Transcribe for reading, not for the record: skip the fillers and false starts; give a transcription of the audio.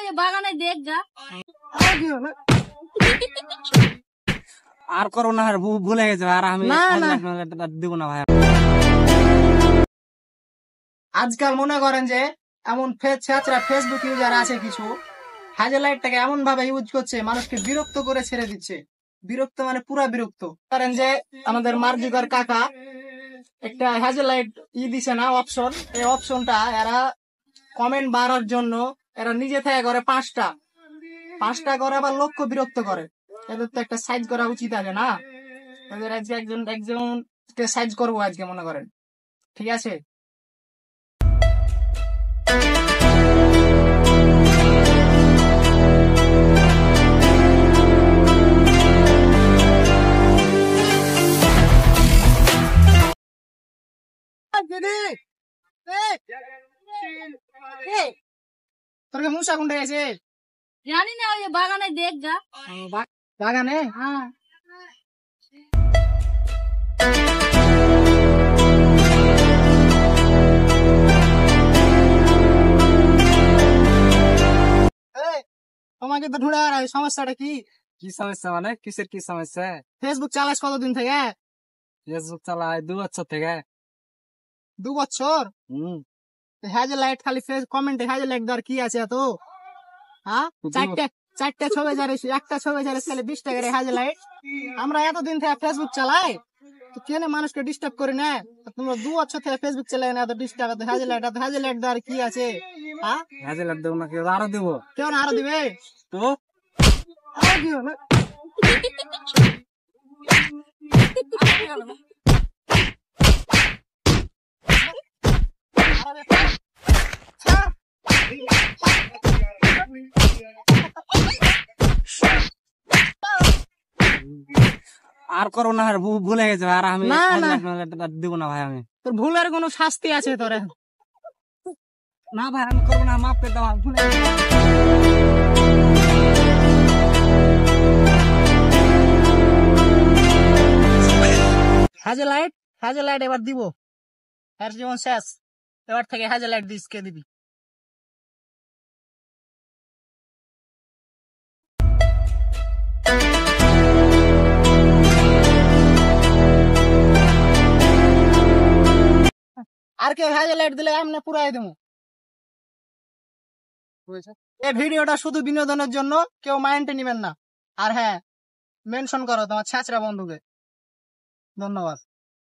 ওই বাগানে দেখ গা। আর করো না, আর ভুলে গেছে আর আমি না, না। দিব না ভাই। আজকাল মনে করেন যে এমন ছেঁচড়া ফেসবুক ইউজার আছে কিছু, হাইলাইটটাকে এমন ভাবে ইউজ করছে মানুষকে বিরক্ত করে ছেড়ে দিচ্ছে। বিরক্ত মানে পুরা বিরক্ত। করেন যে আমাদের মার্জিকার কাকা একটা হাইলাইট দিছে না অপশন, এই অপশনটা এরা কমেন্ট বাড়ার জন্য এরা নিজে থেকে করে পাঁচটা করে আবার লক্ষ্য বিরক্ত করে। এদের তো একটা সাইজ করা উচিত আছে না? এদের আজকে একজনকে সাইজ করবো আজকে মনে করেন, ঠিক আছে? তোর মুসা কোনটা গেছে? জানি না, ওই বাগানে দেখ গা। বাগানে? হ্যাঁ। তোমাকে তো ঢুঁড়ে আর সমস্যাটা কি? কি সমস্যা মানে কিসের কি সমস্যা? ফেসবুক চালাস কতদিন থেকে? ফেসবুক চালাই 2 বছর থেকে। 2 বছর? হাইলাইট খালি কমেন্টে হাইলাইট দেওয়ার কি আছে এত? হ্যাঁ, চারটে ছবি যারে, একটা ছবি যারে তাহলে 20 টাকার হাইলাইট। আমরা এতদিন থেকে ফেসবুক চালাই তো কেন মানুষকে ডিস্টার্ব করি না? তোমরা 2 বছর থেকে ফেসবুক চালাই না, এত ডিস্টার্ব, এত হাইলাইট দেওয়ার কি আছে? হ্যাঁ, হাজার দেবো না, কেউ আরো দেবো কেউ না আরো দিবে তো। আর কি হলো? আর করো না, আর ভুলে গেছে আর আমি না, না। দিব না ভাই আমি। তোর ভুলের কোনো শাস্তি আছে তোর? না ভাই আমি করবো না, মাফ করে দাও, ভুলে গেছি। হাইলাইট এবার দিব, আর জীবন শেষ। এবার থেকে হাইলাইট দিস কে দিবি? আর কেউ হাইলাইট দিলে আমি পুরাই দেবো। এই ভিডিওটা শুধু বিনোদনের জন্য, কেউ মাইন্ডে নিবেন না। আর হ্যাঁ, মেনশন করো তোমার ছেঁচড়া বন্ধুকে। ধন্যবাদ।